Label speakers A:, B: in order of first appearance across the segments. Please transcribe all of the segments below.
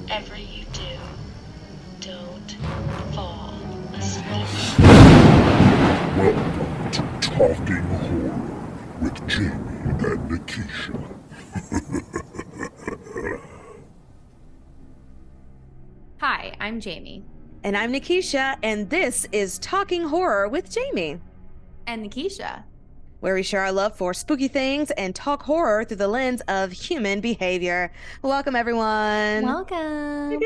A: whatever you do, don't fall asleep.
B: Welcome to Talking Horror with Jamie and Nikisha.
C: Hi, I'm Jamie.
D: And I'm Nikisha, and this is Talking Horror with Jamie,
C: And Nikisha.
D: where we share our love for spooky things and talk horror through the lens of human behavior. Welcome, everyone.
C: Welcome.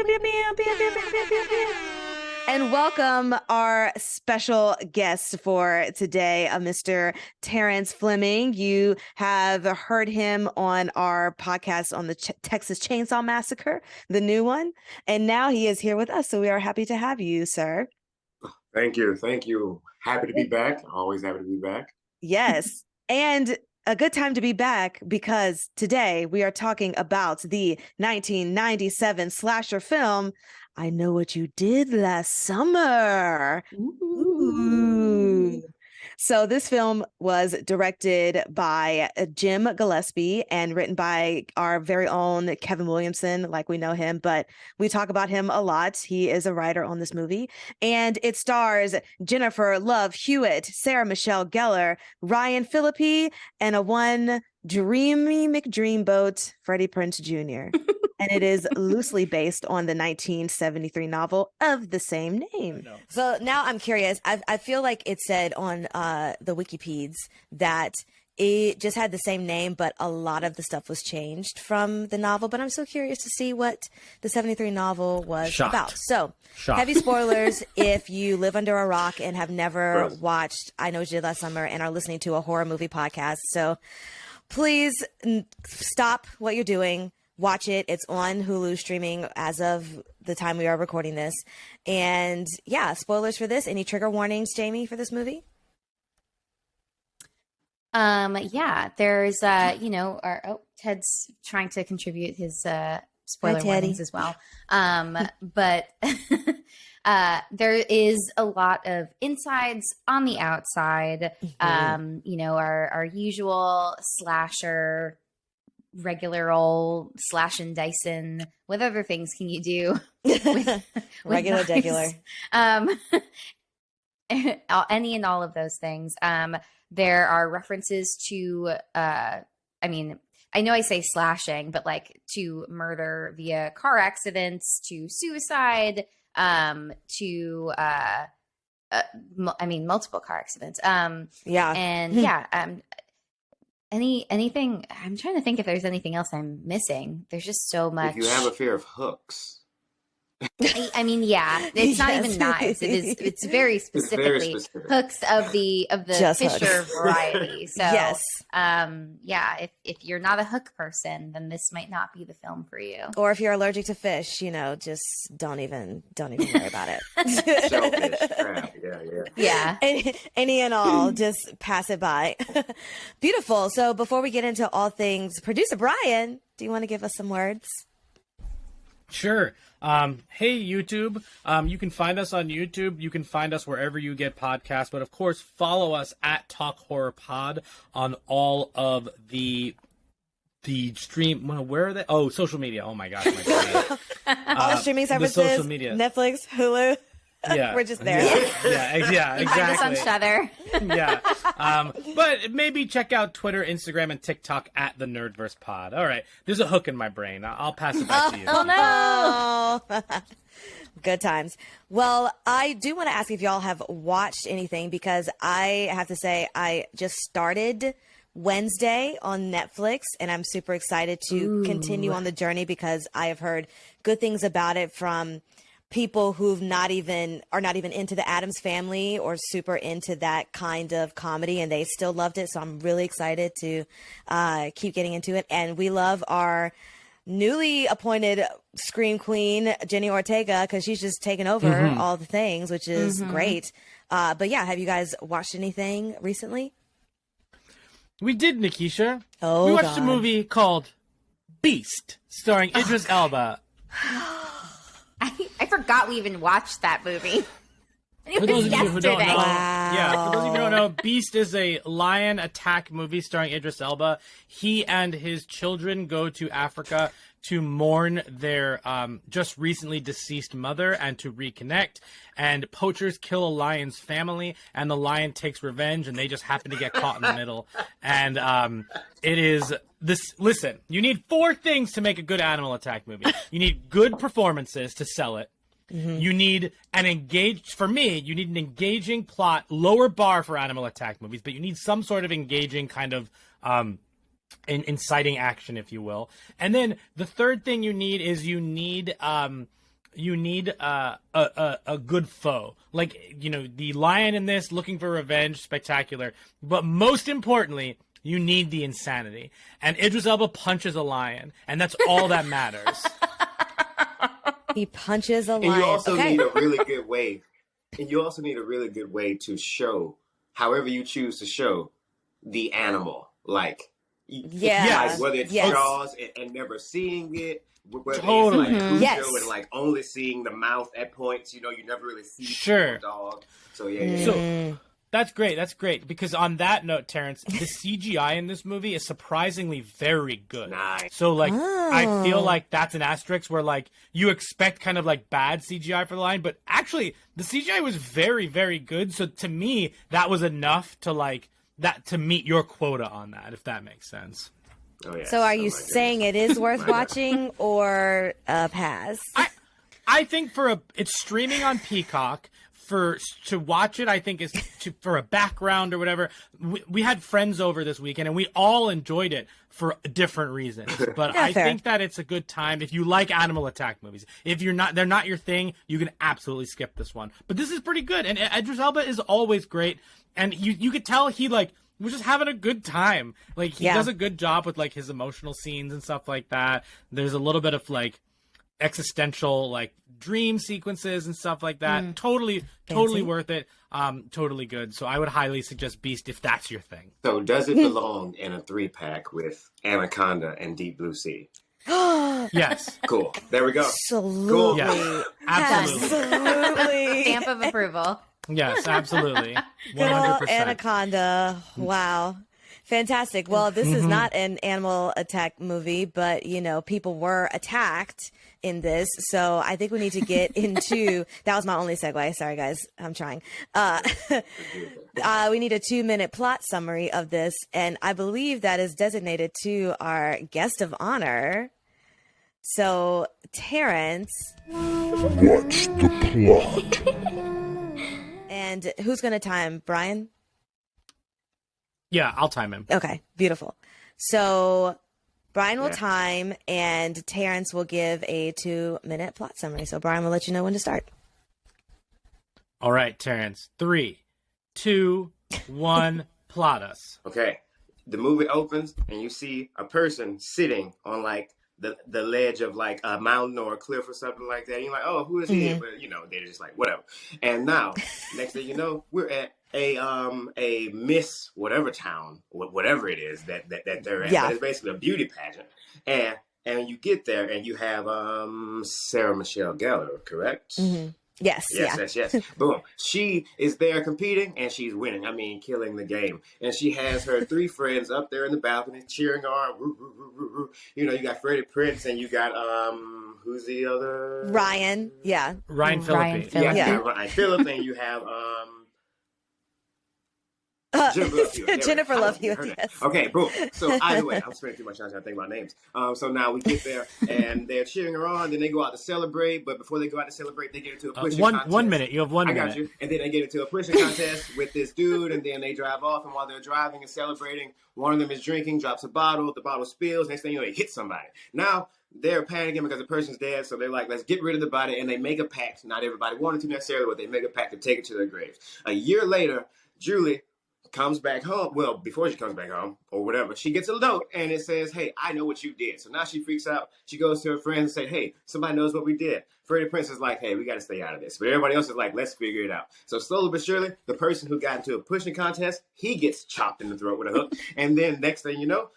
D: And welcome our special guest for today, Mr. Terrance Fleming. You have heard him on our podcast on the Texas Chainsaw Massacre, the new one. And now he is here with us. So we are happy to have you, sir.
E: Thank you. Thank you. Happy to be back. Always happy to be back.
D: Yes. And a good time to be back because today we are talking about the 1997 slasher film, I Know What You Did Last Summer. Ooh. So this film was directed by Jim Gillespie and written by our very own Kevin Williamson, like we know him, but we talk about him a lot. He is a writer on this movie, and it stars Jennifer Love Hewitt, Sarah Michelle Gellar, Ryan Phillippe, and a one dreamy McDreamboat, Freddie Prinze Jr. And it is loosely based on the 1973 novel of the same name. So now I'm curious. I feel like it said on the Wikipedias that it just had the same name, but a lot of the stuff was changed from the novel. But I'm so curious to see what the 73 novel was about. So heavy spoilers if you live under a rock and have never watched I Know What You Did Last Summer and are listening to a horror movie podcast. So please stop what you're doing. Watch it. It's on Hulu streaming as of the time we are recording this. And yeah, spoilers for this. Any trigger warnings, Jamie, for this movie?
C: Yeah, there's Ted's trying to contribute his spoiler warnings as well. But there is a lot of insides on the outside. Our usual slasher, regular old slash and Dyson. What other things can you do with
D: Regular
C: knives? Any and all of those things. There are references to I know I say slashing, but like to murder via car accidents, to suicide, multiple car accidents. Anything, I'm trying to think if there's anything else I'm missing. There's just so much.
E: If you have a fear of hooks.
C: It's not even knives. It's very specifically hooks of the just Fisher hooks. Variety. So
D: yes.
C: If you're not a hook person, then this might not be the film for you.
D: Or if you're allergic to fish, just don't even worry about it.
E: Shellfish, crab, yeah.
D: Any and all, just pass it by. Beautiful. So before we get into all things, producer Brian, do you want to give us some words?
F: Sure. Hey, YouTube. You can find us on YouTube. You can find us wherever you get podcasts. But, of course, follow us at Talk Horror Pod on all of the stream. Where are they? Oh, social media. Oh, my gosh.
D: All the streaming services.
F: The social media.
D: Netflix, Hulu.
F: Yeah.
D: We're just there.
F: Yeah, exactly.
C: Find us on Shudder.
F: Yeah. But maybe check out Twitter, Instagram, and TikTok at the Nerdverse Pod. All right. There's a hook in my brain. I'll pass it back to you.
D: Oh, no. Good times. Well, I do want to ask if y'all have watched anything because I have to say I just started Wednesday on Netflix and I'm super excited to continue on the journey because I have heard good things about it from people who've are not even into the Addams Family or super into that kind of comedy, and they still loved it. So I'm really excited to keep getting into it. And we love our newly appointed Scream Queen, Jenny Ortega, because she's just taken over all the things, which is great. But yeah, have you guys watched anything recently?
F: We did, Nikisha.
D: Oh,
F: we watched a movie called Beast, starring Idris Elba.
C: I forgot we even watched that movie. It
F: For those
C: was
F: of you who don't know,
C: yesterday.
F: yeah, for those of you who don't know, Beast is a lion attack movie starring Idris Elba. He and his children go to Africa to mourn their just recently deceased mother and to reconnect. And poachers kill a lion's family, and the lion takes revenge, and they just happen to get caught in the middle. And it is this. Listen, you need 4 things to make a good animal attack movie. You need good performances to sell it. You need an you need an engaging plot, lower bar for animal attack movies, but you need some sort of engaging kind of inciting action, if you will. And then the third thing you need is you need a good foe. Like, you know, the lion in this looking for revenge, spectacular. But most importantly, you need the insanity. And Idris Elba punches a lion, and that's all that matters.
D: He punches a lion.
E: And you also need a really good way. And you also need a really good way to show, however you choose to show, the animal. Like, like whether it's Jaws and never seeing it, whether
F: Totally.
E: it's like Cujo and like only seeing the mouth at points. You know, you never really see the dog. So
F: So that's great. That's great. Because on that note, Terrance, the CGI in this movie is surprisingly very good.
E: Nice.
F: So, like, I feel like that's an asterisk where, like, you expect kind of, like, bad CGI for the line. But actually, the CGI was very, very good. So, to me, that was enough to, like, to meet your quota on that, if that makes sense.
E: Oh, yeah.
D: So are you saying it is worth watching or pass?
F: I think it's streaming on Peacock. To watch it, I think is for a background or whatever. We had friends over this weekend, and we all enjoyed it for different reasons. But I think that it's a good time if you like animal attack movies. If they're not your thing, you can absolutely skip this one. But this is pretty good, and Idris Elba is always great, and you could tell he was just having a good time. Like, he does a good job with like his emotional scenes and stuff like that. There's a little bit of like existential like dream sequences and stuff like that. Totally worth it. Totally good. So I would highly suggest Beast if that's your thing.
E: So does it belong in a 3-pack with Anaconda and Deep Blue Sea?
F: Yes.
E: Cool. There we go.
D: Absolutely.
E: Cool.
F: Yes. Absolutely.
C: Stamp of approval.
F: Yes, absolutely. 100%.
D: Good old Anaconda. Wow. Fantastic. Well, this is not an animal attack movie, but, you know, people were attacked in this. So I think we need to get into, that was my only segue. Sorry, guys. I'm trying. We need a 2-minute plot summary of this. And I believe that is designated to our guest of honor. So, Terrance.
B: What's the plot?
D: And who's going to time? Brian?
F: Yeah, I'll time him.
D: Okay, beautiful. So Brian will time, and Terrance will give a 2-minute plot summary. So Brian will let you know when to start.
F: All right, Terrance. 3, 2, 1, plot us.
E: Okay. The movie opens and you see a person sitting on like the ledge of like a mountain or a cliff or something like that. And you're like, oh, who is he? But you know, they're just like, whatever. And now, next thing you know, we're at a Miss whatever town, whatever it is that they're at.
D: Yeah.
E: But it's basically a beauty pageant. And you get there and you have Sarah Michelle Gellar, correct?
D: Mm-hmm. Yes.
E: Yes. Boom. She is there competing and she's winning. I mean, killing the game. And she has her 3 friends up there in the balcony cheering her on. Woo, woo, woo, woo, woo. You know, you got Freddie Prinze and you got who's the other?
D: Ryan. Yeah.
F: Ryan Phillippe.
E: Yeah. Ryan Phillippe, and you have
D: Jennifer Love Hewitt. Yes.
E: Okay, boom. So either way, I'm spending too much time trying to think about names. So now we get there and they're cheering her on. Then they go out to celebrate. But before they go out to celebrate, they get into a pushing contest.
F: 1 minute. You have 1 minute.
E: I got you. And then they get into a pushing contest with this dude. And then they drive off. And while they're driving and celebrating, one of them is drinking, drops a bottle. The bottle spills. Next thing you know, they hit somebody. Now they're panicking because the person's dead. So they're like, let's get rid of the body. And they make a pact. Not everybody wanted to necessarily, but they make a pact to take it to their graves. A year later, Julie comes back home. Well, before she comes back home or whatever, she gets a note and it says, hey, I know what you did. So now she freaks out. She goes to her friends and say, hey, somebody knows what we did. Freddie Prinze is like, hey, we got to stay out of this. But everybody else is like, let's figure it out. So slowly but surely, the person who got into a pushing contest, he gets chopped in the throat with a hook. And then next thing you know,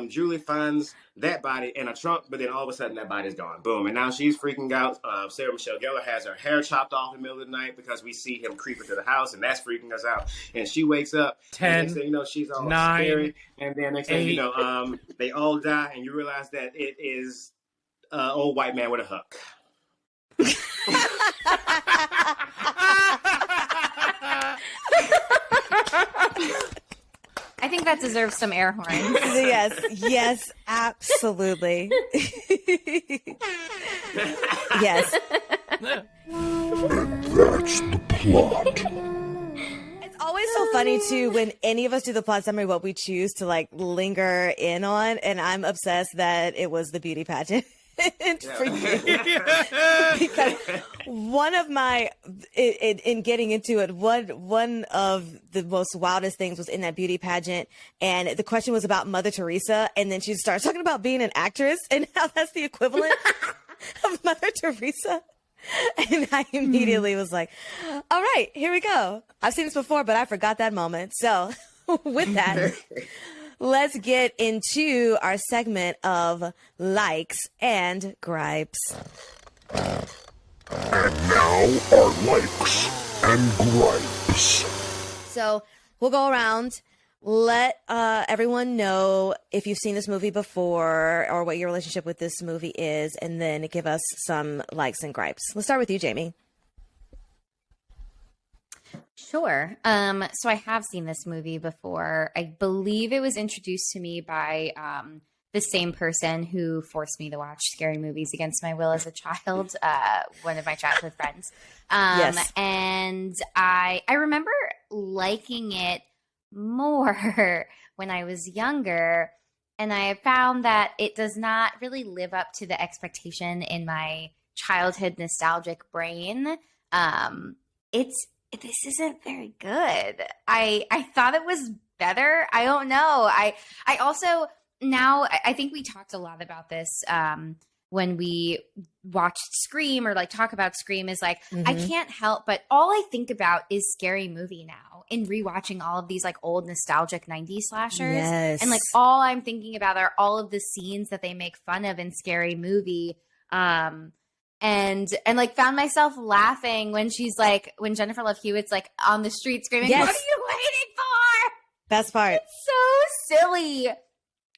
E: Julie finds that body in a trunk, but then all of a sudden that body's gone. Boom. And now she's freaking out. Sarah Michelle Gellar has her hair chopped off in the middle of the night because we see him creep into the house, and that's freaking us out. And she wakes up,
F: 10,
E: and next thing you know, she's all
F: 9,
E: scary. And then next thing you
F: 8.
E: know, they all die, and you realize that it is old white man with a hook.
C: I think that deserves some air horns.
D: Yes, absolutely. Yes.
B: And that's the plot.
D: It's always so funny too when any of us do the plot summary, what we choose to like linger in on, and I'm obsessed that it was the beauty pageant. For you. Because one of my in getting into it, one of the most wildest things was in that beauty pageant, and the question was about Mother Teresa, and then she starts talking about being an actress and how that's the equivalent of Mother Teresa. And I immediately was like, all right, here we go. I've seen this before, but I forgot that moment. So with that, let's get into our segment of likes and gripes.
B: And now our likes and gripes.
D: So we'll go around, let everyone know if you've seen this movie before or what your relationship with this movie is, and then give us some likes and gripes. Let's start with you, Jamie.
C: Sure. So I have seen this movie before. I believe it was introduced to me by the same person who forced me to watch scary movies against my will as a child, one of my childhood friends.
D: Yes.
C: And I remember liking it more when I was younger. And I found that it does not really live up to the expectation in my childhood nostalgic brain. This isn't very good. I thought it was better. I don't know. I also now I think we talked a lot about this when we watched Scream or like talk about Scream is like, I can't help but all I think about is Scary Movie now in rewatching all of these like old nostalgic 90s slashers.
D: Yes.
C: And like all I'm thinking about are all of the scenes that they make fun of in Scary Movie. And like found myself laughing when she's like, when Jennifer Love Hewitt's like on the street screaming,
D: Yes.
C: what are you waiting for?
D: Best part.
C: It's so silly.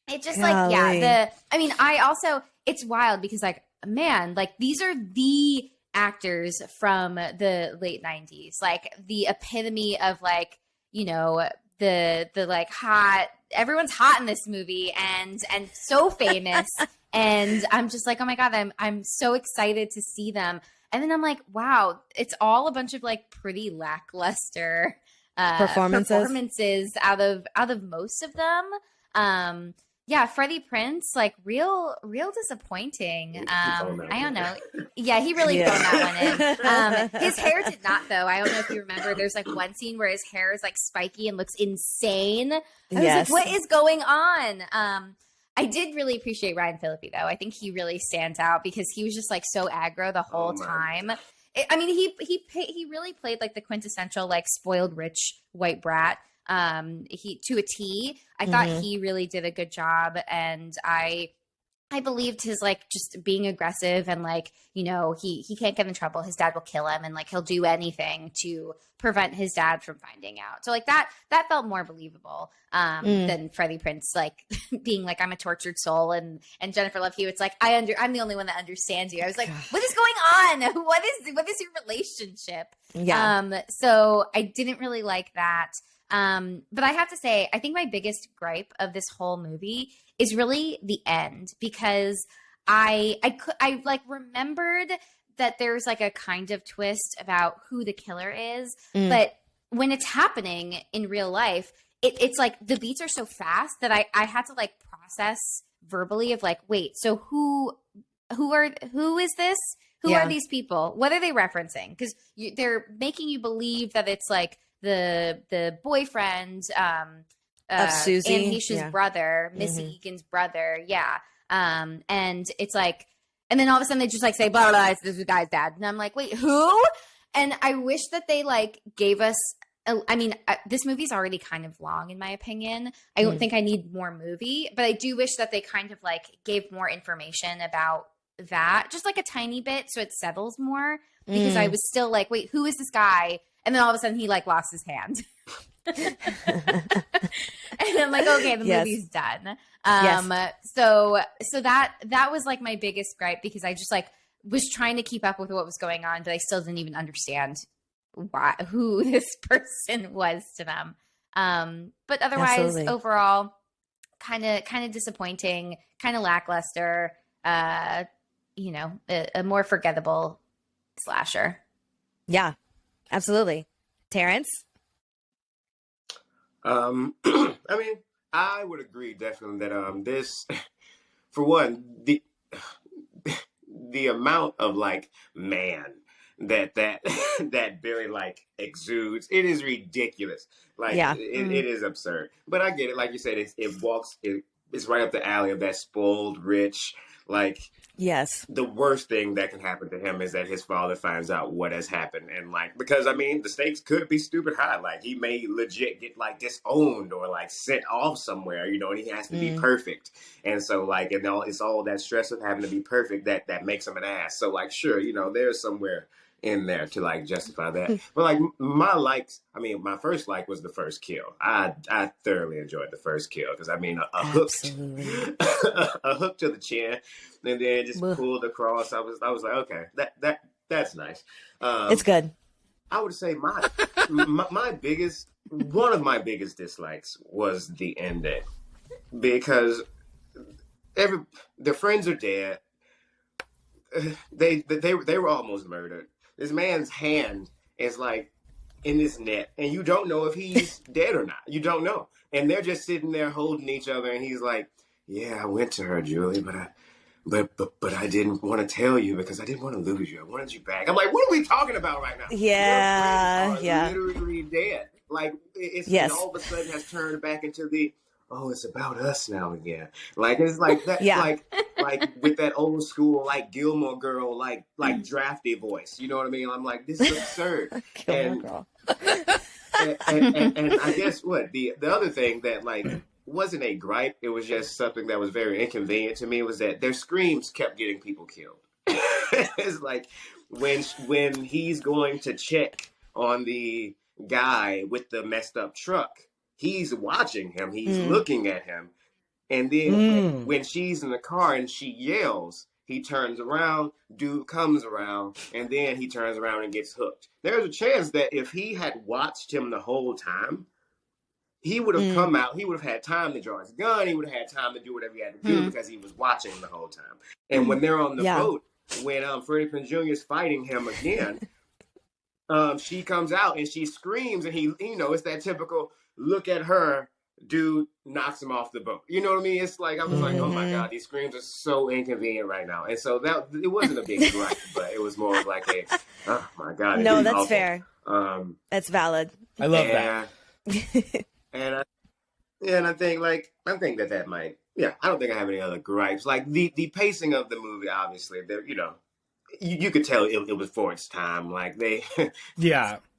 C: It just
D: Golly.
C: I also, it's wild because like, man, like these are the actors from the late 90s, like the epitome of like, you know, the like hot, everyone's hot in this movie and so famous. And I'm just like, oh my God, I'm so excited to see them. And then I'm like, wow, it's all a bunch of like pretty lackluster performances out of most of them. Yeah, Freddie Prinze, like real disappointing. I don't know. Yeah, he really thrown that one in. His hair did not though. I don't know if you remember. There's like one scene where his hair is like spiky and looks insane. I was like, what is going on? I did really appreciate Ryan Phillippe though. I think he really stands out because he was just like so aggro the whole time. He really played like the quintessential like spoiled rich white brat. He to a T. I thought he really did a good job, and I believed his like just being aggressive and like, you know, he can't get in trouble. His dad will kill him and like he'll do anything to prevent his dad from finding out. So like that felt more believable than Freddie Prinze like being like, I'm a tortured soul, and Jennifer Love Hewitt's like, I'm the only one that understands you. I was like, what is going on? What is your relationship?
D: Yeah.
C: So I didn't really like that. But I have to say, I think my biggest gripe of this whole movie is really the end, because I like remembered that there's like a kind of twist about who the killer is, but when it's happening in real life, it's like the beats are so fast that I had to like process verbally of like, wait, so who is this? Who are these people? What are they referencing? Because they're making you believe that it's like the boyfriend
D: of Susie,
C: Anne Heche's brother, Missy Egan's brother, and it's like, and then all of a sudden they just like say blah blah blah, this is the guy's dad, and I'm like, wait, who? And I wish that they like gave us I mean, this movie's already kind of long, in my opinion. I don't think I need more movie, but I do wish that they kind of like gave more information about that, just like a tiny bit, so it settles more. Because I was still like, wait, who is this guy? And then all of a sudden, he like lost his hand. And I'm like, okay, the movie's done. So that was like my biggest gripe, because I just like was trying to keep up with what was going on, but I still didn't even understand who this person was to them. But otherwise, overall, kind of disappointing, kind of lackluster. You know, a more forgettable slasher.
D: Yeah, absolutely. Terrance?
E: I mean, I would agree definitely that this, for one, the amount of like man that that Billy like exudes, it is ridiculous. Like it is absurd. But I get it. Like you said, it's right up the alley of that spoiled rich. Like,
D: yes,
E: the worst thing that can happen to him is that his father finds out what has happened, and like, because I mean the stakes could be stupid high. Like, he may legit get like disowned or like sent off somewhere, you know, and he has to be perfect. And so like, and it's all that stress of having to be perfect that makes him an ass. So like, sure, you know, there's somewhere in there to like justify that. But like my first like was the first kill. I thoroughly enjoyed the first kill, because I mean a hook a hook to the chin and then just pulled across. I was like, okay, that's nice.
D: It's good.
E: I would say my biggest, one of my biggest dislikes was the ending, because their friends are dead. They were almost murdered. This man's hand is like in this net, and you don't know if he's dead or not. You don't know. And they're just sitting there holding each other, and he's like, yeah, I went to her, Julie, but I didn't want to tell you because I didn't want to lose you. I wanted you back. I'm like, what are we talking about right now?
D: Yeah, yeah.
E: Literally dead. Like, it's
D: yes.
E: all of a sudden has turned back into the, oh, it's about us now again. Like, it's like that, like with that old school, like Gilmore Girl, like drafty voice. You know what I mean? I'm like, this is absurd.
D: Gilmore Girl.
E: and I guess what the other thing that like wasn't a gripe, it was just something that was very inconvenient to me, was that their screams kept getting people killed. It's like when he's going to check on the guy with the messed up truck, he's watching him, he's looking at him, and then when she's in the car and she yells, he turns around, dude comes around, and then he turns around and gets hooked. There's a chance that if he had watched him the whole time, he would have come out, he would have had time to draw his gun, he would have had time to do whatever he had to do because he was watching him the whole time. And when they're on the boat, when Freddie Prinze Jr. is fighting him again, she comes out and she screams, and he, you know, it's that typical look at her, dude knocks him off the boat. You know what I mean? It's like, I was like, oh my God, these screams are so inconvenient right now. And so that, it wasn't a big gripe, but it was more of like a, oh my God.
D: No, that's
E: awful.
D: fair. That's valid.
F: I love that.
E: And I think that might, I don't think I have any other gripes. Like the pacing of the movie, obviously, you know, you could tell it was for its time. Like they,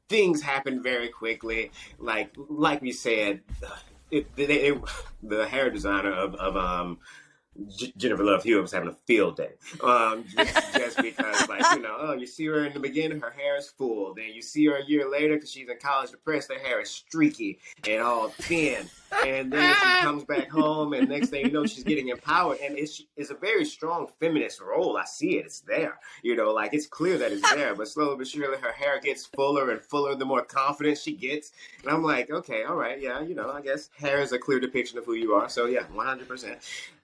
E: things happened very quickly. Like we said, the hair designer of Jennifer Love Hewitt was having a field day. Just because, like, you know, you see her in the beginning, her hair is full. Then you see her a year later because she's in college depressed, her hair is streaky and all thin. And then she comes back home, and next thing you know, she's getting empowered. And it's a very strong feminist role. I see it. It's there. You know, like, it's clear that it's there. But slowly but surely, her hair gets fuller and fuller the more confident she gets. And I'm like, okay, all right, yeah, you know, I guess hair is a clear depiction of who you are. So, yeah, 100%.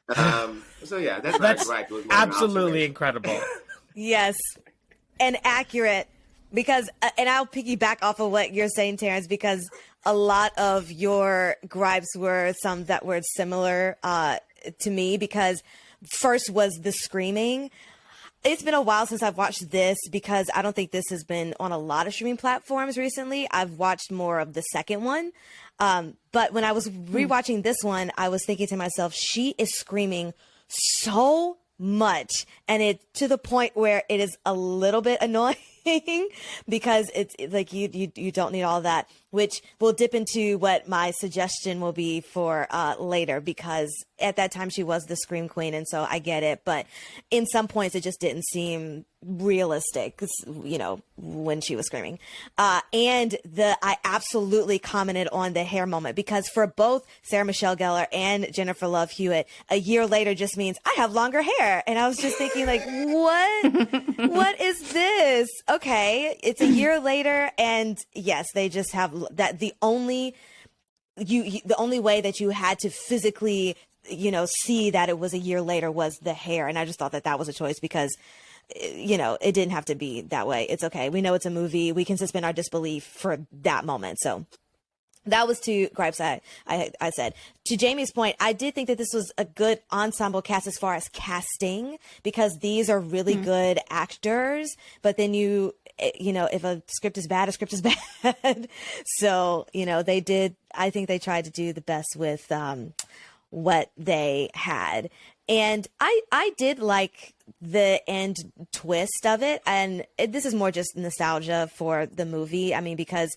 E: That's right.
F: Absolutely incredible.
D: Yes, and accurate, because and I'll piggyback off of what you're saying, Terrance, because a lot of your gripes were some that were similar to me, because first was the screaming. It's been a while since I've watched this, because I don't think this has been on a lot of streaming platforms recently. I've watched more of the second one. But when I was rewatching this one, I was thinking to myself, she is screaming so much, and it to the point where it is a little bit annoying because it's like you don't need all that. which we'll dip into what my suggestion will be for later, because at that time she was the Scream Queen, and so I get it. But in some points, it just didn't seem realistic, you know, when she was screaming. And I absolutely commented on the hair moment, because for both Sarah Michelle Gellar and Jennifer Love Hewitt, a year later just means I have longer hair. And I was just thinking, like, what is this? Okay, it's a year later, and yes, they just have that. The only way that you had to physically, you know, see that it was a year later was the hair. And I just thought that was a choice, because, you know, it didn't have to be that way. It's okay. We know it's a movie. We can suspend our disbelief for that moment. So that was two gripes I said. To Jamie's point, I did think that this was a good ensemble cast as far as casting, because these are really good actors. But then you know, if a script is bad, a script is bad. So, you know, I think they tried to do the best with what they had. And I did like the end twist of it. And this is more just nostalgia for the movie. I mean, because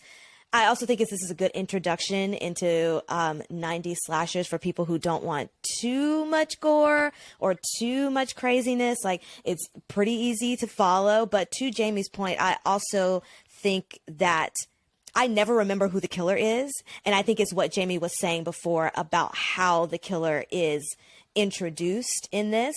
D: I also think this is a good introduction into 90s slashers for people who don't want too much gore or too much craziness. Like, it's pretty easy to follow. But to Jamie's point, I also think that I never remember who the killer is. And I think it's what Jamie was saying before about how the killer is introduced in this,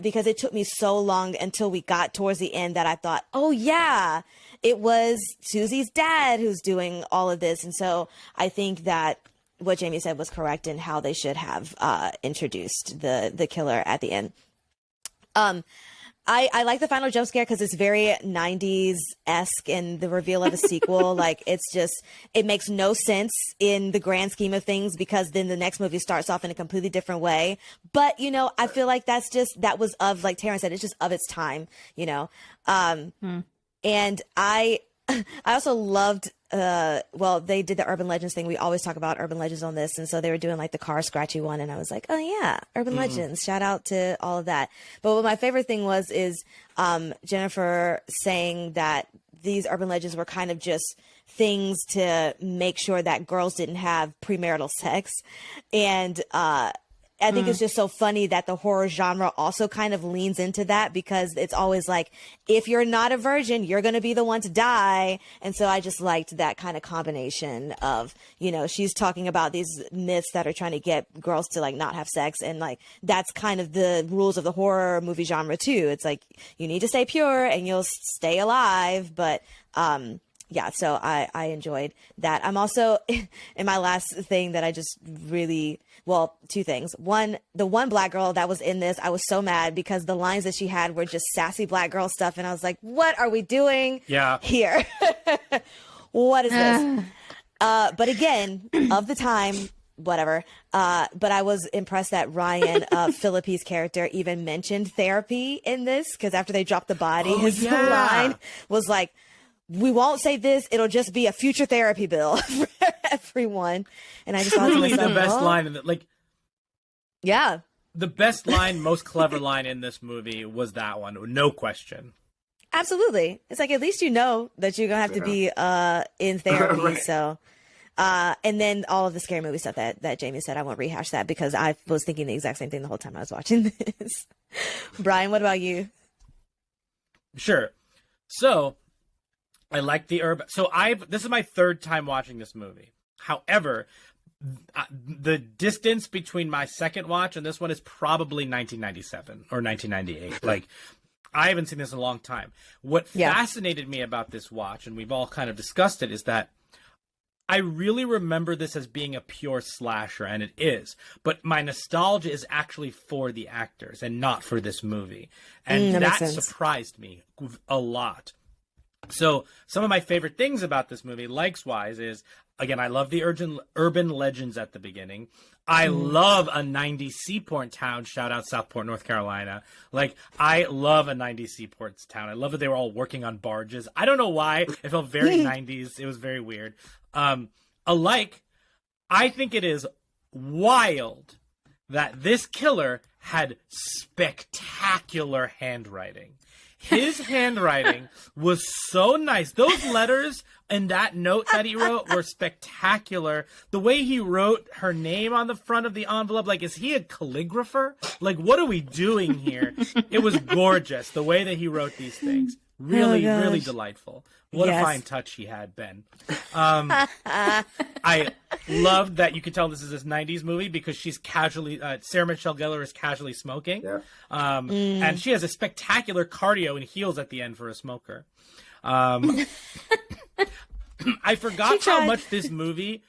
D: because it took me so long until we got towards the end that I thought, oh yeah, it was Susie's dad who's doing all of this. And so I think that what Jamie said was correct in how they should have introduced the killer at the end. I like the final jump scare because it's very 90s-esque in the reveal of a sequel. Like, it makes no sense in the grand scheme of things, because then the next movie starts off in a completely different way. But, you know, I feel like that was of, like Terrance said, it's just of its time, you know. And I also loved, they did the urban legends thing. We always talk about urban legends on this. And so they were doing like the car scratchy one. And I was like, oh yeah, urban legends. Shout out to all of that. But what my favorite thing is Jennifer saying that these urban legends were kind of just things to make sure that girls didn't have premarital sex. And, I think it's just so funny that the horror genre also kind of leans into that, because it's always like, if you're not a virgin, you're going to be the one to die. And so I just liked that kind of combination of, you know, she's talking about these myths that are trying to get girls to like not have sex. And like, that's kind of the rules of the horror movie genre too. It's like, you need to stay pure and you'll stay alive. But, yeah, so I enjoyed that. I'm also, in my last thing that I just really, two things. One, the one black girl that was in this, I was so mad because the lines that she had were just sassy black girl stuff. And I was like, what are we doing here? What is this? But again, of the time, whatever. But I was impressed that Ryan Phillippe's character even mentioned therapy in this, because after they dropped the body, his line was like, we won't say this, it'll just be a future therapy bill for everyone. And I just thought
F: really the best line in it.
D: Yeah.
F: The best line, most clever line in this movie was that one, no question.
D: Absolutely. It's like, at least you know that you're gonna have to be in therapy. Right. So and then all of the scary movie stuff that Jamie said, I won't rehash that, because I was thinking the exact same thing the whole time I was watching this. Brian, what about you?
F: Sure. So I like the urban. So this is my third time watching this movie. However, the distance between my second watch and this one is probably 1997 or 1998. Like, I haven't seen this in a long time. What fascinated me about this watch, and we've all kind of discussed it, is that I really remember this as being a pure slasher, and it is. But my nostalgia is actually for the actors and not for this movie. And that surprised me a lot. So some of my favorite things about this movie, likes-wise, is, again, I love the urban legends at the beginning. I love a 90s seaport town. Shout out Southport, North Carolina. Like, I love a 90s seaport town. I love that they were all working on barges. I don't know why. It felt very 90s. It was very weird. Alike, I think it is wild that this killer had spectacular handwriting. His handwriting was so nice. Those letters and that note that he wrote were spectacular. The way he wrote her name on the front of the envelope, like, is he a calligrapher? Like, what are we doing here? It was gorgeous, the way that he wrote these things. Really, really delightful. What a fine touch he had, Ben. I loved that you could tell this is this 90s movie because she's casually, Sarah Michelle Gellar is casually smoking. Yeah. And she has a spectacular cardio and heels at the end for a smoker. I forgot how much this movie,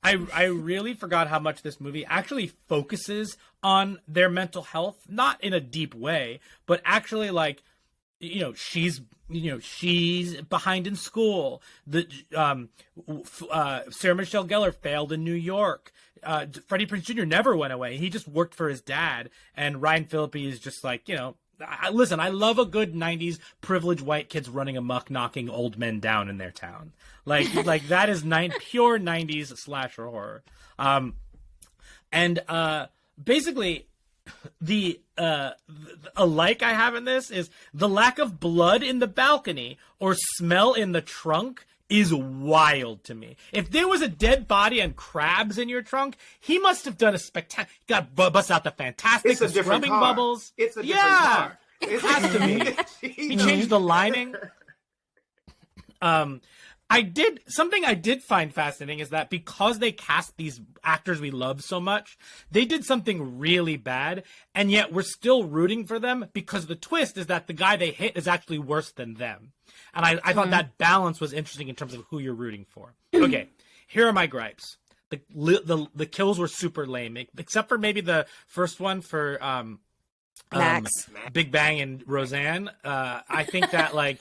F: I really forgot how much this movie actually focuses on their mental health, not in a deep way, but actually like, she's behind in school. Sarah Michelle Gellar failed in New York. Freddie Prinze Jr. never went away. He just worked for his dad. And Ryan Phillippe is just like, listen, I love a good 90s privileged white kids running amok, knocking old men down in their town. Like that is pure 90s slasher horror. Basically, a like I have in this is the lack of blood in the balcony or smell in the trunk is wild to me. If there was a dead body and crabs in your trunk, he must have done a spectacular. Got bust out the fantastic the scrubbing bubbles.
E: It's a different car.
F: It has to be. He changed the lining. I did find fascinating is that because they cast these actors we love so much, they did something really bad, and yet we're still rooting for them because the twist is that the guy they hit is actually worse than them. And I thought that balance was interesting in terms of who you're rooting for. Okay, here are my gripes. The kills were super lame, except for maybe the first one for
D: Max,
F: Big Bang and Roseanne. I think that like.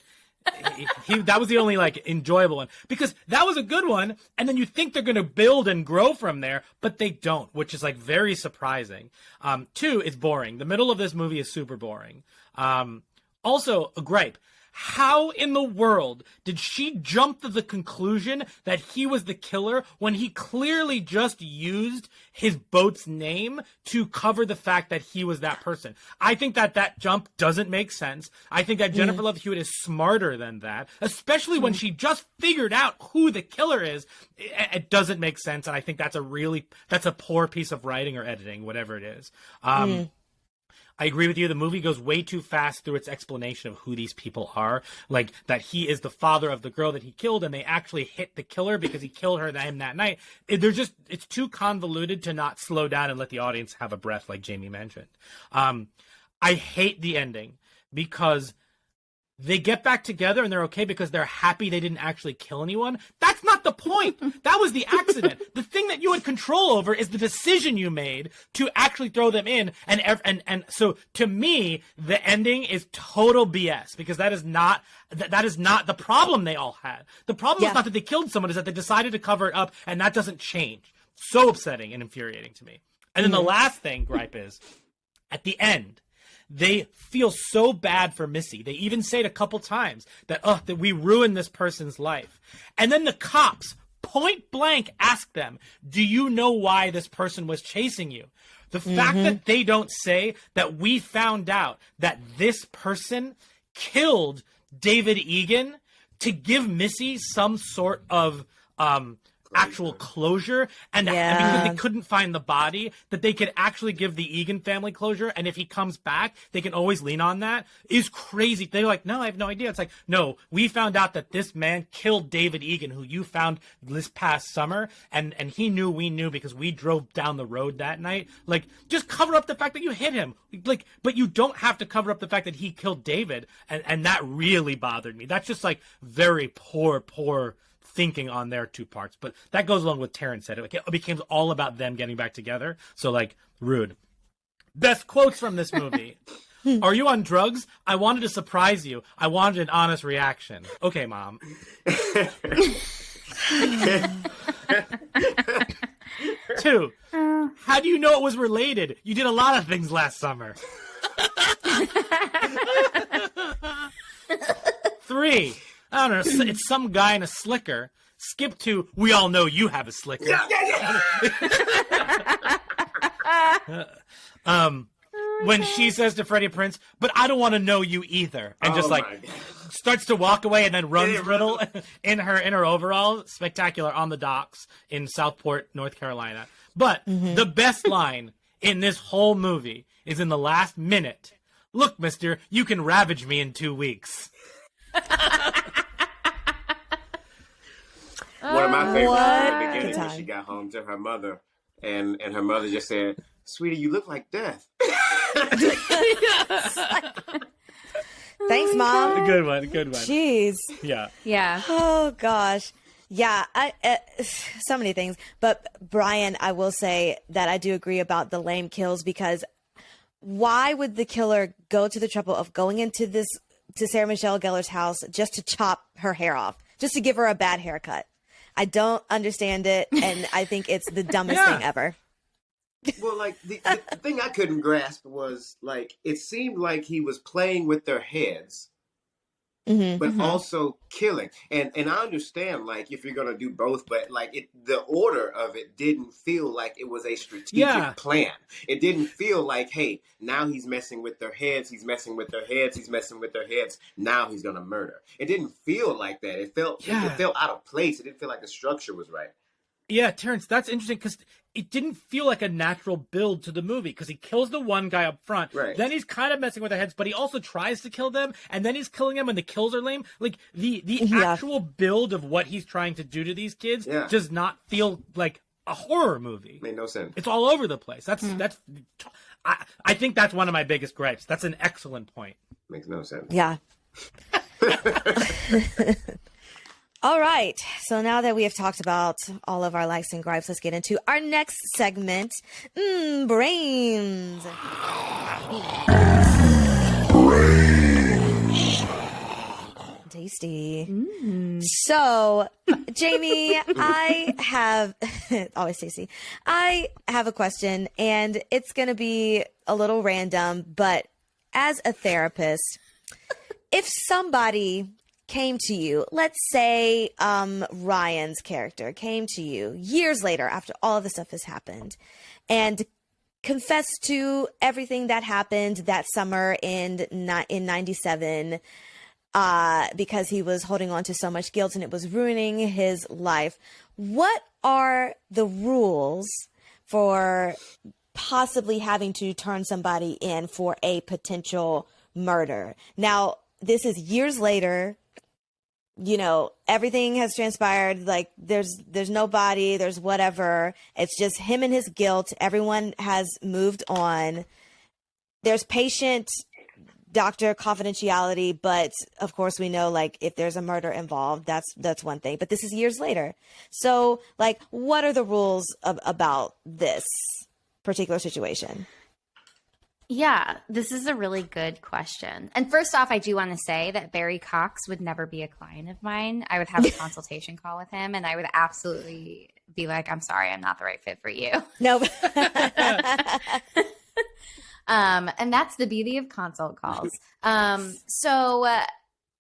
F: That was the only like enjoyable one because that was a good one, and then you think they're going to build and grow from there, but they don't, which is like very surprising. 2, it's boring. The middle of this movie is super boring. Also a gripe. How in the world did she jump to the conclusion that he was the killer when he clearly just used his boat's name to cover the fact that he was that person? I think that jump doesn't make sense. I think that Jennifer Love Hewitt is smarter than that, especially when she just figured out who the killer is. It doesn't make sense, and I think that's a poor piece of writing or editing, whatever it is. I agree with you. The movie goes way too fast through its explanation of who these people are. Like, that he is the father of the girl that he killed, and they actually hit the killer because he killed him that night. It's too convoluted to not slow down and let the audience have a breath, like Jamie mentioned. I hate the ending because they get back together and they're okay because they're happy they didn't actually kill anyone. That's not the point. That was the accident. The thing that you had control over is the decision you made to actually throw them in. And so to me, the ending is total BS because that is not the problem they all had. The problem is not that they killed someone, is that they decided to cover it up, and that doesn't change. So upsetting and infuriating to me. And then the last gripe is, at the end, they feel so bad for Missy. They even say it a couple times that we ruined this person's life. And then the cops point blank ask them, do you know why this person was chasing you? The fact that they don't say that we found out that this person killed David Egan to give Missy some sort of actual closure, and because they couldn't find the body, that they could actually give the Egan family closure, and if he comes back, they can always lean on that, is crazy. They're like, no, I have no idea. It's like, no, we found out that this man killed David Egan, who you found this past summer, and he knew we knew because we drove down the road that night. Like, just cover up the fact that you hit him. Like, but you don't have to cover up the fact that he killed David, and that really bothered me. That's just like very poor thinking on their two parts. But that goes along with Terrance said. It became all about them getting back together. So, like, rude. Best quotes from this movie. Are you on drugs? I wanted to surprise you. I wanted an honest reaction. Okay, Mom. 2, how do you know it was related? You did a lot of things last summer. 3, I don't know, it's some guy in a slicker. Skip to, we all know you have a slicker. when she says to Freddie Prinze, "But I don't want to know you either," and just like
E: my God.
F: starts to walk away and then runs Riddle in her overall. Spectacular on the docks in Southport, North Carolina. But the best line in this whole movie is in the last minute. "Look, mister, you can ravage me in 2 weeks."
E: One of my favorites
D: What
E: at the beginning
D: a
E: when
D: time.
E: she got home to her mother, and her mother just said, "Sweetie, you look like death."
D: Thanks, Mom.
F: Good one.
D: Jeez.
F: Yeah.
C: Yeah.
D: Oh gosh. Yeah, so many things. But Brian, I will say that I do agree about the lame kills, because why would the killer go to the trouble of going to Sarah Michelle Gellar's house just to chop her hair off, just to give her a bad haircut? I don't understand it, and I think it's the dumbest
F: Yeah.
D: thing ever.
E: Well, like the thing I couldn't grasp was like it seemed like he was playing with their heads, but also killing. And I understand like if you're gonna do both, but like the order of it didn't feel like it was a strategic plan. It didn't feel like, hey, now he's messing with their heads, he's messing with their heads, he's messing with their heads. Now he's gonna murder. It didn't feel like that. It felt out of place. It didn't feel like the structure was right.
F: Yeah, Terrence, that's interesting because it didn't feel like a natural build to the movie, because he kills the one guy up front.
E: Right.
F: Then he's kind of messing with their heads, but he also tries to kill them, and then he's killing them, and the kills are lame. Like the actual build of what he's trying to do to these kids does not feel like a horror movie.
E: Made no sense.
F: It's all over the place. That's I think that's one of my biggest gripes. That's an excellent point.
E: Makes no sense.
D: Yeah. All right. So now that we have talked about all of our likes and gripes, let's get into our next segment. Brains. Tasty. So, Jamie, I have always tasty. I have a question, and it's going to be a little random, but as a therapist, if somebody came to you, let's say Ryan's character came to you years later after all of this stuff has happened and confessed to everything that happened that summer in 97 because he was holding on to so much guilt and it was ruining his life. What are the rules for possibly having to turn somebody in for a potential murder? Now, this is years later. You know, everything has transpired. Like there's no body, there's whatever. It's just him and his guilt. Everyone has moved on. There's patient doctor confidentiality, but of course we know like if there's a murder involved, that's one thing. But this is years later. So like, what are the rules about this particular situation?
C: Yeah, this is a really good question. And first off, I do want to say that Barry Cox would never be a client of mine. I would have a consultation call with him and I would absolutely be like, I'm sorry, I'm not the right fit for you.
D: No.
C: And that's the beauty of consult calls. So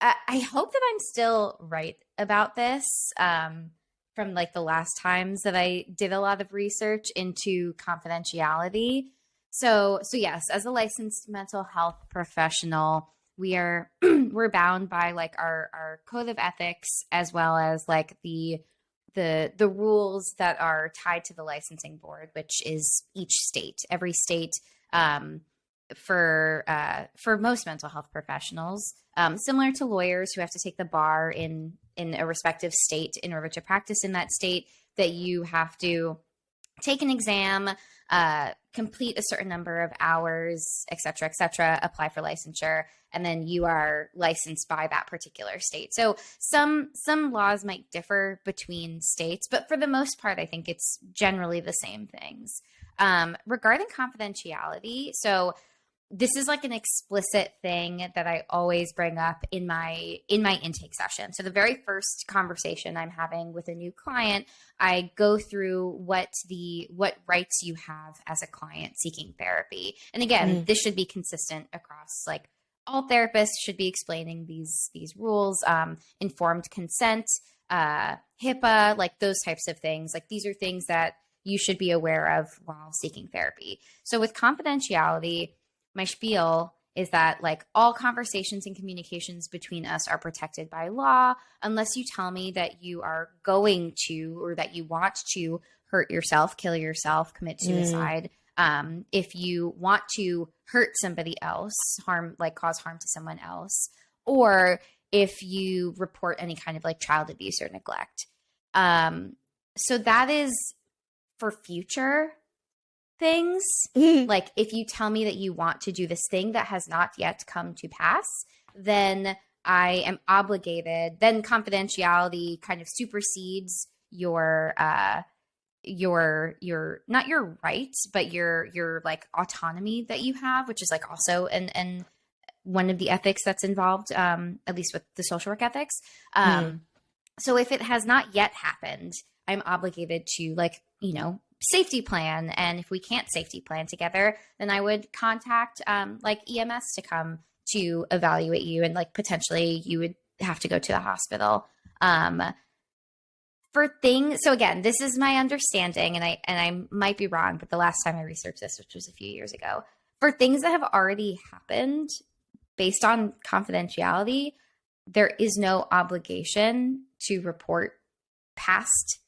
C: I hope that I'm still right about this. From like the last times that I did a lot of research into confidentiality. So yes, as a licensed mental health professional, we're bound by like our code of ethics as well as like the rules that are tied to the licensing board, which is each state. Every state for most mental health professionals, similar to lawyers who have to take the bar in a respective state in order to practice in that state, that you have to take an exam, complete a certain number of hours, et cetera, apply for licensure, and then you are licensed by that particular state. So some laws might differ between states, but for the most part, I think it's generally the same things. Regarding confidentiality, so this is like an explicit thing that I always bring up in my intake session. So the very first conversation I'm having with a new client, I go through what rights you have as a client seeking therapy. And again, this should be consistent across like all therapists should be explaining these rules, informed consent, HIPAA, like those types of things. Like these are things that you should be aware of while seeking therapy. So with confidentiality, my spiel is that like all conversations and communications between us are protected by law unless you tell me that you are going to or that you want to hurt yourself, kill yourself, commit suicide. If you want to hurt somebody else, cause harm to someone else, or if you report any kind of like child abuse or neglect. So that is for future things. Like if you tell me that you want to do this thing that has not yet come to pass, then I am obligated, then confidentiality kind of supersedes your not your rights, but your like autonomy that you have, which is like also and one of the ethics that's involved, at least with the social work ethics. So if it has not yet happened, I'm obligated to like, safety plan. And if we can't safety plan together, then I would contact like EMS to come to evaluate you. And like potentially you would have to go to the hospital. For things, so again, this is my understanding, and I might be wrong, but the last time I researched this, which was a few years ago, for things that have already happened based on confidentiality, there is no obligation to report past,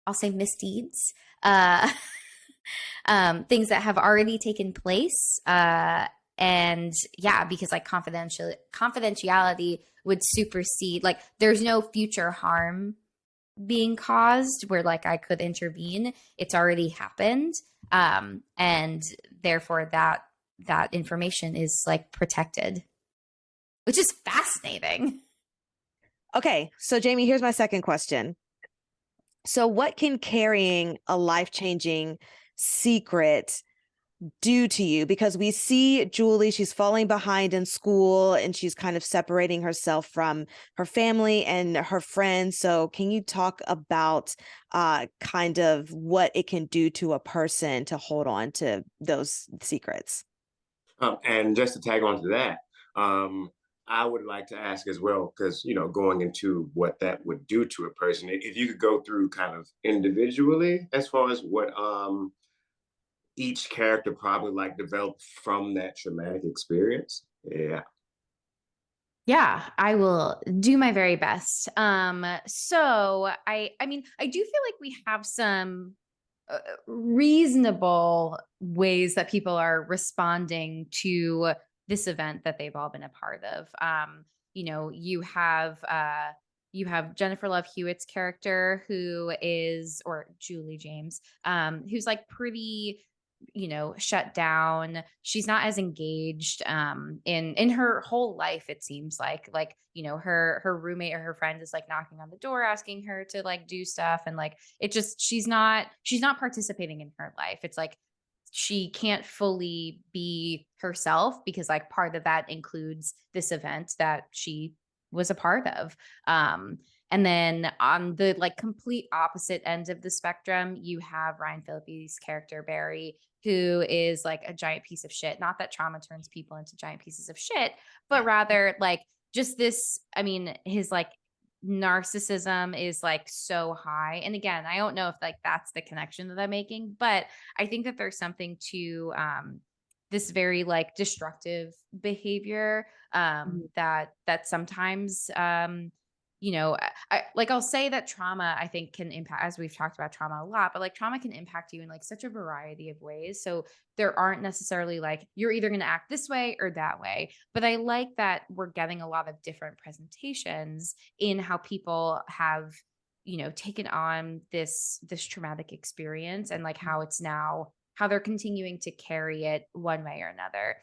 C: I'll say, misdeeds, things that have already taken place. And yeah, because like confidentiality would supersede, like there's no future harm being caused where like I could intervene. It's already happened. And therefore that information is like protected, which is fascinating.
D: Okay. So Jamie, here's my second question. So what can carrying a life-changing secret do to you? Because we see Julie, she's falling behind in school and she's kind of separating herself from her family and her friends. So can you talk about kind of what it can do to a person to hold on to those secrets?
E: And just to tag on to that, I would like to ask as well, because, going into what that would do to a person, if you could go through kind of individually as far as what each character probably like developed from that traumatic experience. Yeah.
C: Yeah, I will do my very best. So I mean, I do feel like we have some reasonable ways that people are responding to this event that they've all been a part of. You have Jennifer Love Hewitt's character or Julie James, who's like pretty, shut down. She's not as engaged in her whole life, it seems like her roommate or her friend is like knocking on the door asking her to like do stuff, and like it just she's not participating in her life. It's like she can't fully be herself because like part of that includes this event that she was a part of. And then on the like complete opposite end of the spectrum, you have Ryan Phillippe's character Barry, who is like a giant piece of shit. Not that trauma turns people into giant pieces of shit, but rather like just this, I mean, his like narcissism is like so high. And again, I don't know if like that's the connection that I'm making, but I think that there's something to this very like destructive behavior that sometimes I'll say that trauma, I think, can impact, as we've talked about trauma a lot, but like trauma can impact you in like such a variety of ways. So there aren't necessarily like, you're either going to act this way or that way. But I like that we're getting a lot of different presentations in how people have, taken on this traumatic experience, and like how it's now, how they're continuing to carry it one way or another.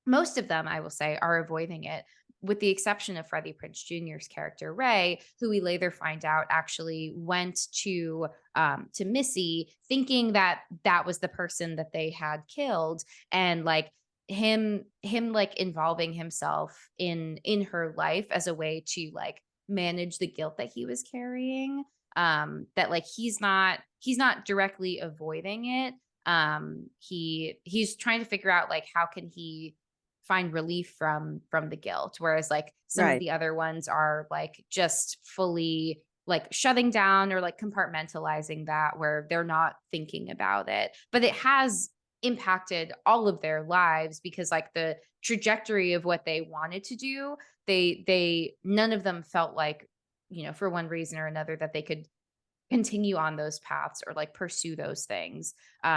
C: Most of them, I will say, are avoiding it, with the exception of Freddie Prinze Jr.'s character, Ray, who we later find out actually went to Missy thinking that was the person that they had killed. And like him like involving himself in her life as a way to like manage the guilt that he was carrying, that like he's not directly avoiding it. He's trying to figure out like how can he find relief from the guilt, whereas like some of the other ones are like just fully like shutting down or like compartmentalizing that, where they're not thinking about it. But it has impacted all of their lives, because like the trajectory of what they wanted to do, they none of them felt like, for one reason or another, that they could continue on those paths or like pursue those things.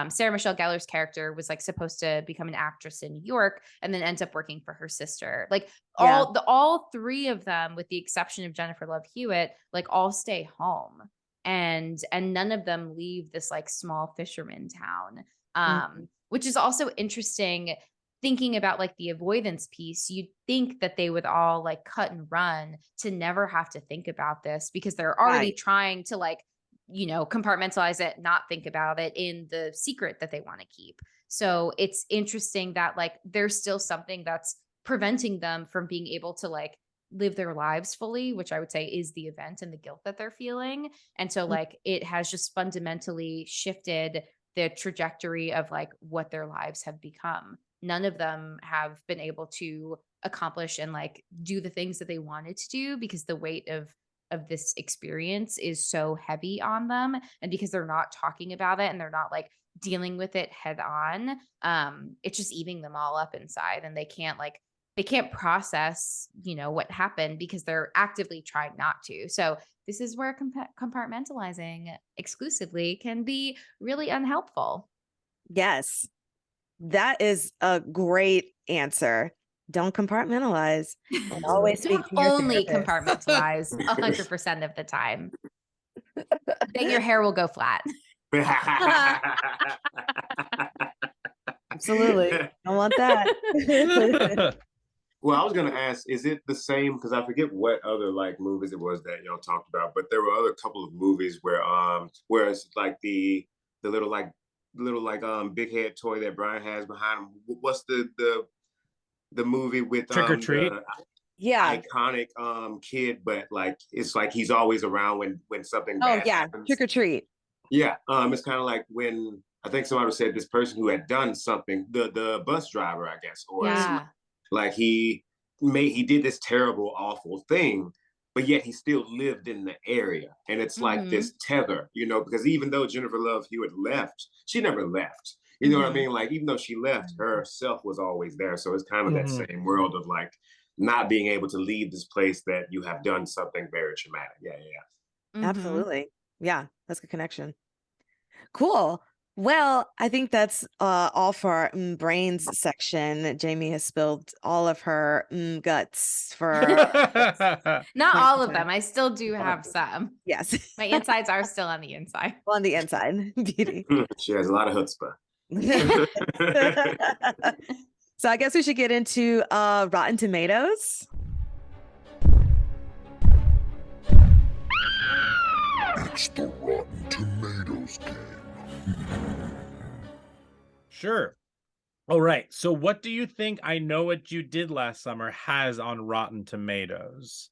C: Sarah Michelle Gellar's character was like supposed to become an actress in New York and then ends up working for her sister. Like all three of them, with the exception of Jennifer Love Hewitt, like all stay home, and none of them leave this like small fisherman town. Which is also interesting, thinking about like the avoidance piece. You'd think that they would all like cut and run to never have to think about this, because they're already trying to like, compartmentalize it, not think about it in the secret that they want to keep. So it's interesting that like there's still something that's preventing them from being able to like live their lives fully, which I would say is the event and the guilt that they're feeling. And so like it has just fundamentally shifted the trajectory of like what their lives have become. None of them have been able to accomplish and like do the things that they wanted to do, because the weight of this experience is so heavy on them, and because they're not talking about it and they're not like dealing with it head on, it's just eating them all up inside, and they can't process what happened, because they're actively trying not to. So this is where compartmentalizing exclusively can be really unhelpful.
D: Yes, that is a great answer. Don't compartmentalize, and always speak to your
C: Only
D: therapist.
C: compartmentalize 100% of the time. Then your hair will go flat.
D: Absolutely. I want that.
E: Well, I was gonna ask, is it the same? Because I forget what other like movies it was that y'all talked about, but there were other couple of movies where it's like the little big head toy that Brian has behind him. What's the movie with
F: Trick or Treat?
E: Iconic kid, but like it's like he's always around when something bad happens.
D: Trick or Treat.
E: Yeah, it's kind of like when I think somebody said this person who had done something, the bus driver, I guess, or like he did this terrible, awful thing, but yet he still lived in the area, and it's like this tether, because even though Jennifer Love Hewitt left, she never left. You know what I mean? Like, even though she left, herself was always there. So it's kind of that same world of like not being able to leave this place that you have done something very traumatic. Yeah.
D: Absolutely. Yeah, that's a good connection. Cool. Well, I think that's all for our brains section. Jamie has spilled all of her guts for
C: not all of them. I still do have some.
D: Yes.
C: My insides are still on the inside.
D: On the inside. Beauty.
E: She has a lot of chutzpah.
D: So I guess we should get into Rotten Tomatoes.
B: It's the Rotten Tomatoes game.
F: Sure. All right. So what do you think I Know What You Did Last Summer has on Rotten Tomatoes?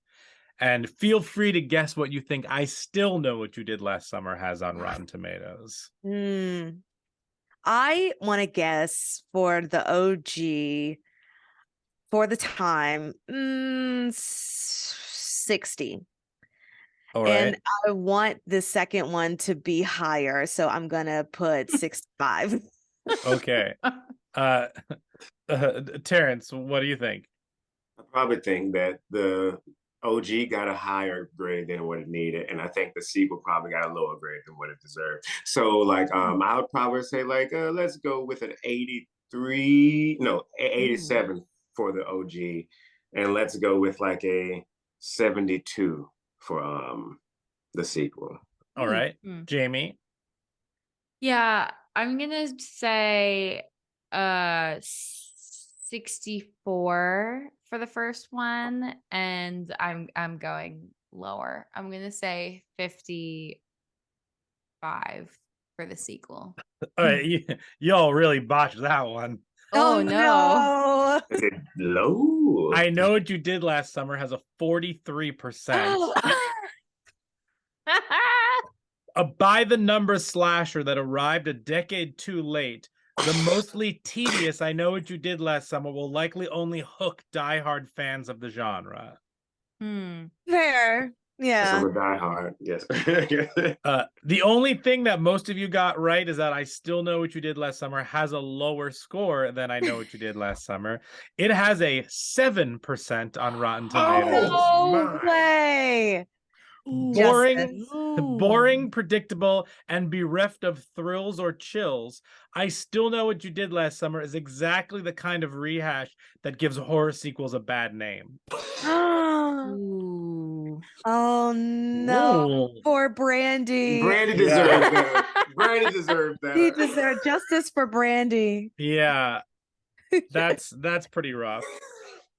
F: And feel free to guess what you think I Still Know What You Did Last Summer has on Rotten Tomatoes.
D: I want to guess for the OG, for the time, 60.
F: All right.
D: And I want the second one to be higher, so I'm going to put 65.
F: Okay. Terrance, what do you think?
E: I probably think that the OG got a higher grade than what it needed, and I think the sequel probably got a lower grade than what it deserved. So like I would probably say like let's go with an 87 for the OG, and let's go with like a 72 for the sequel.
F: All right. Jamie?
C: Yeah, I'm gonna say 64 for the first one, and I'm going lower. I'm gonna say 55 for the sequel.
F: All right, y'all really botched that one.
C: Oh no.
E: Is it low?
F: I Know What You Did Last Summer has a 43%. A by-the-number slasher that arrived a decade too late. The mostly tedious I Know What You Did Last Summer will likely only hook diehard fans of the genre.
D: Fair.
E: Yes, I'm
D: Yeah.
E: a diehard. Yes.
F: The only thing that most of you got right is that I Still Know What You Did Last Summer has a lower score than I Know What You Did Last Summer. It has a 7% on Rotten Tomatoes.
E: Oh
D: No
E: my!
D: way.
F: Boring,
D: Justice.
F: boring, predictable, and bereft of thrills or chills. I Still Know What You Did Last Summer is exactly the kind of rehash that gives horror sequels a bad name.
C: Ooh.
D: Oh no.
F: Ooh.
D: Poor Brandy.
E: Brandy
F: Yeah.
E: deserves better. Brandy deserves
D: He
E: better.
D: deserved justice for Brandy.
F: Yeah, that's pretty rough.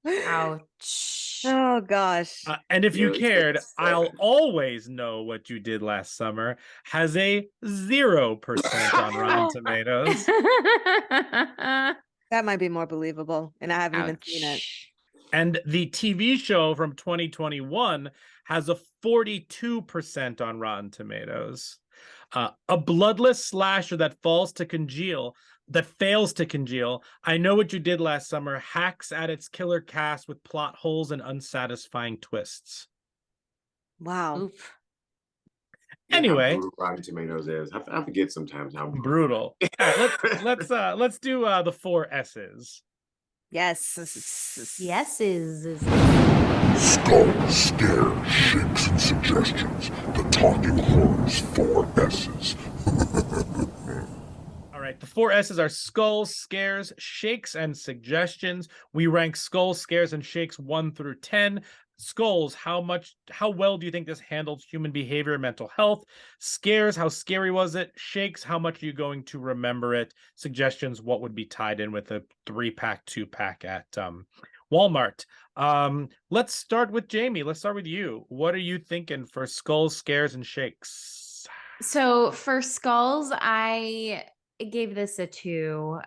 C: Ouch.
D: Oh gosh.
F: And if you
E: Yeah,
F: cared,
E: it's
F: I'll
E: 7.
F: always know what you did last summer has a 0% on Rotten Tomatoes.
D: That might be more believable, and I haven't even seen it.
C: Ouch.
F: And the TV show from 2021 has a 42% on Rotten Tomatoes. A bloodless slasher that fails to congeal. I Know What You Did Last Summer hacks at its killer cast with plot holes and unsatisfying twists.
D: Wow.
C: Oof.
E: Yeah,
F: Anyway,
E: how brutal Rotten Tomatoes is. I forget sometimes how
F: brutal. All right, let's do the 4 S's.
D: Yes.
C: Yeses.
B: Skull, scare, shakes, and suggestions. The Talking Horror's 4 S's.
F: All right, the 4 S's are skulls, scares, shakes, and suggestions. We rank skulls, scares, and shakes 1 through 10. Skulls, how well do you think this handles human behavior and mental health? Scares, how scary was it? Shakes, how much are you going to remember it? Suggestions, what would be tied in with a 3-pack, 2-pack at Walmart? Let's start with Jamie. Let's start with you. What are you thinking for skulls, scares, and shakes?
C: So for skulls, I gave this a 2.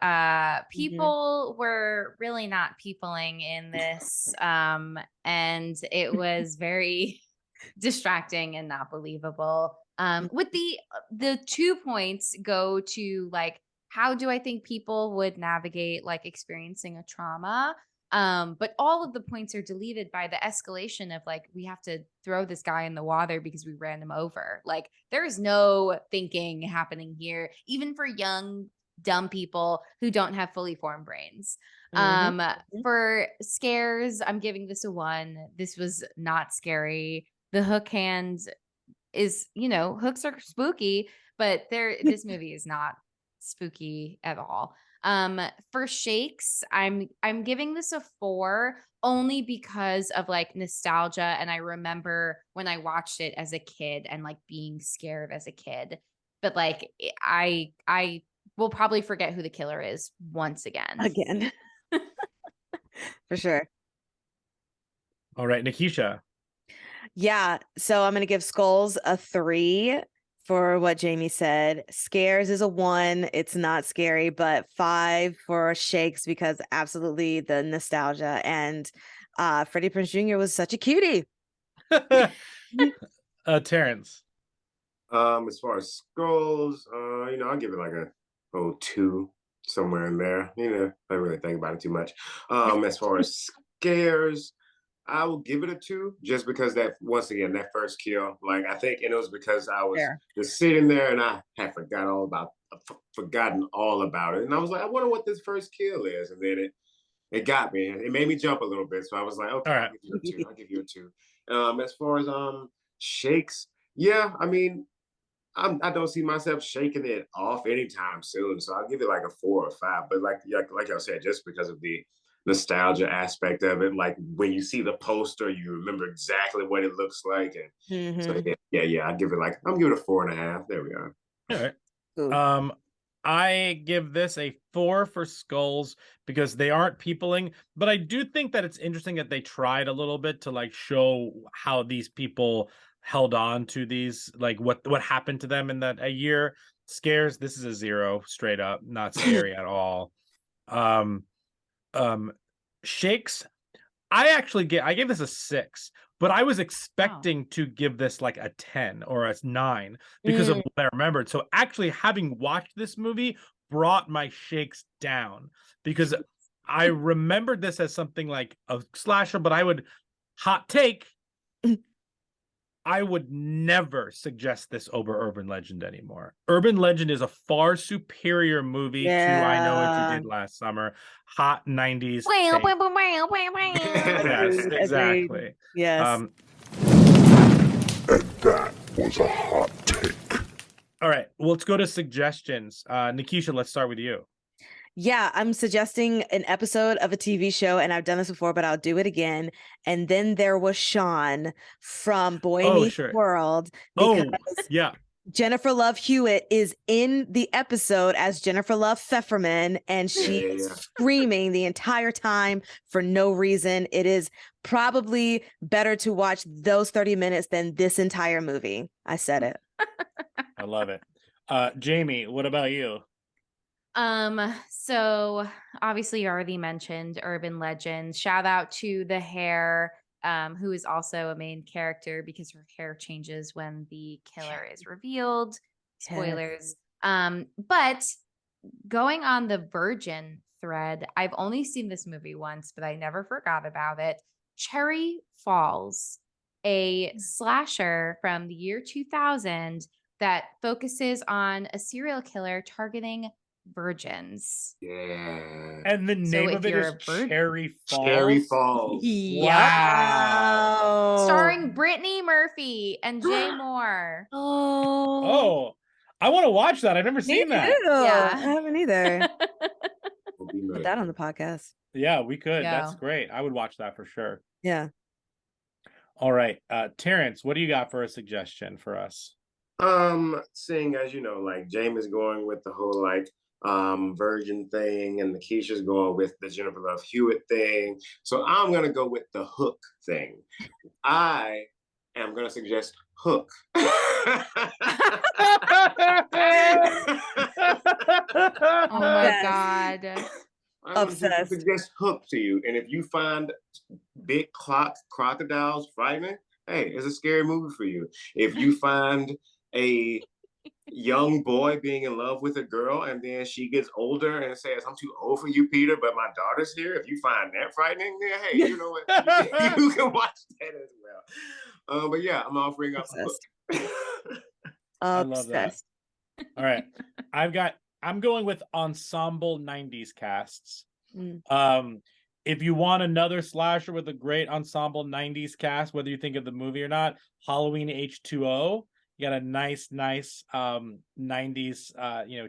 C: People were really not peopling in this. And it was very distracting and not believable. With the 2 points go to like, how do I think people would navigate like experiencing a trauma? But all of the points are deleted by the escalation of like, we have to throw this guy in the water because we ran him over. Like, there is no thinking happening here, even for young, dumb people who don't have fully formed brains. For scares, I'm giving this a 1. This was not scary. The hook hand is, hooks are spooky, but this movie is not spooky at all. For shakes, I'm giving this a 4 only because of like nostalgia, and I remember when I watched it as a kid and like being scared as a kid. But like I will probably forget who the killer is once again.
D: Again. For sure.
F: All right, Nikisha.
D: Yeah. So I'm going to give Skulls a 3 for what Jamie said. Scares is a 1. It's not scary, but 5 for Shakes because absolutely the nostalgia. And Freddie Prinze Jr. was such a cutie.
F: Terrance.
E: As far as skulls, I'll give it like a 2, somewhere in there. I don't really think about it too much. As far as scares, I will give it a 2 just because that first kill, like I think, and it was because I was just sitting there and I had forgotten all about it, and I was like, I wonder what this first kill is, and then it got me. It made me jump a little bit, so I was like, okay,
F: All right.
E: I'll give you a 2. As far as shakes, yeah, I mean, I don't see myself shaking it off anytime soon, so I'll give it like a 4 or 5. But like I said, just because of the nostalgia aspect of it, like when you see the poster, you remember exactly what it looks like, and so yeah, I'm giving it a 4.5. There we are.
F: All right.
D: Ooh.
F: I give this a 4 for skulls because they aren't peopling, but I do think that it's interesting that they tried a little bit to like show how these people held on to these, like what happened to them in that a year. Scares, this is a 0 straight up, not scary at all. Shakes, I gave this a 6, but I was expecting to give this like a 10 or a 9 because of what I remembered. So actually having watched this movie brought my shakes down because I remembered this as something like a slasher, but I would hot take I would never suggest this over Urban Legend anymore. Urban Legend is a far superior movie to I Know What You Did Last Summer. Hot 90s take. Yes,
D: Agreed.
F: exactly.
D: Yes.
B: And that was a hot take.
F: All right, well, let's go to suggestions. Nikisha, let's start with you.
D: Yeah, I'm suggesting an episode of a TV show, and I've done this before, but I'll do it again. And then there was Sean from Boy Meets World, because
F: yeah.
D: Jennifer Love Hewitt is in the episode as Jennifer Love Pfefferman, and she is screaming the entire time for no reason. It is probably better to watch those 30 minutes than this entire movie. I said it.
F: I love it. Jamie, what about you?
C: So obviously you already mentioned Urban Legends. Shout out to the hair, who is also a main character because her hair changes when the killer is revealed. Spoilers. But going on the Virgin thread, I've only seen this movie once, but I never forgot about it. Cherry Falls, a slasher from the year 2000 that focuses on a serial killer targeting virgins.
E: Yeah.
F: And the name of it is Cherry Falls.
E: Cherry Falls.
F: Wow.
C: Starring Brittany Murphy and Jay Moore.
F: Oh, I want to watch that. I've never seen that.
D: Yeah, I haven't either. Put that on the podcast.
F: Yeah, we could.
C: Yeah.
F: That's great. I would watch that for sure.
D: Yeah.
F: All right. Terrance, what do you got for a suggestion for us?
E: Seeing as you know, like Jamie's going with the whole like Virgin thing, and Nikisha's going with the Jennifer Love Hewitt thing. So I'm gonna go with the Hook thing. I am gonna suggest Hook.
C: Oh my God.
E: I'm gonna suggest Hook to you. And if you find big crocodiles frightening, hey, it's a scary movie for you. If you find a young boy being in love with a girl and then she gets older and says, I'm too old for you, Peter, but my daughter's here. If you find that frightening, then hey, you know what? You can watch that as well. But yeah, I'm offering up Hook.
F: I love that. All right. I'm going with ensemble 90s casts. If you want another slasher with a great ensemble 90s cast, whether you think of the movie or not, Halloween H2O. You got a nice 90s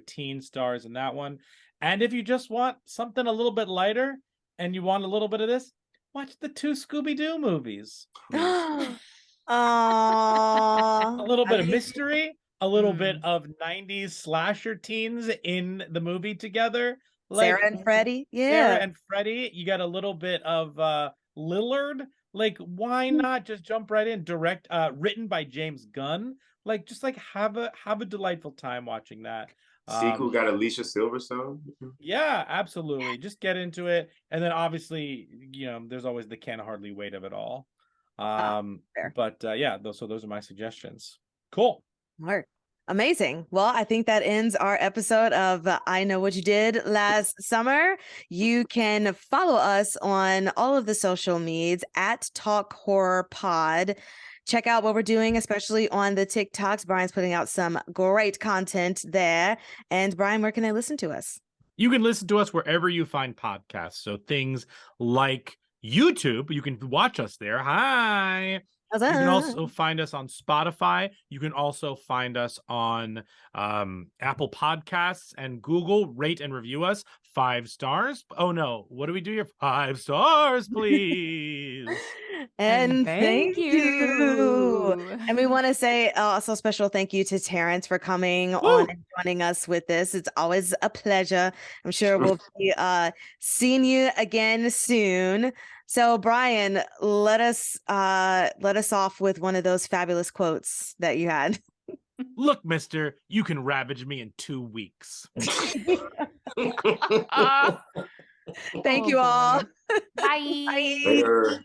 F: teen stars in that one. And if you just want something a little bit lighter and you want a little bit of this, watch the 2 Scooby-Doo movies.
D: Aww.
F: A little bit of mystery, a little bit of 90s slasher teens in the movie together. Like
D: Sarah and Freddie. Yeah.
F: Sarah and Freddie. You got a little bit of Lillard. Like, why not just jump right in? Written by James Gunn. Like, just like have a delightful time watching that.
E: Sequel got Alicia Silverstone.
F: Yeah, absolutely. Just get into it, and then obviously, there's always the can't hardly wait of it all. But yeah, those are my suggestions. Cool.
D: Smart. Amazing. Well, I think that ends our episode of I Know What You Did Last Summer. You can follow us on all of the social medias at Talk Horror Pod. Check out what we're doing, especially on the TikToks. Brian's putting out some great content there. And Brian, where can I listen to us?
F: You can listen to us wherever you find podcasts. So things like YouTube, you can watch us there. Hi. You can also find us on Spotify. You can also find us on Apple Podcasts and Google. Rate and review us 5 stars. Oh no, what do we do here? 5 stars, please.
D: And thank you. And we want to say also a special thank you to Terrance for coming on and joining us with this. It's always a pleasure. I'm sure we'll be seeing you again soon. So Brian, let us off with one of those fabulous quotes that you had.
F: Look, mister, you can ravage me in 2 weeks.
D: Thank you all.
C: Bye.
E: Later.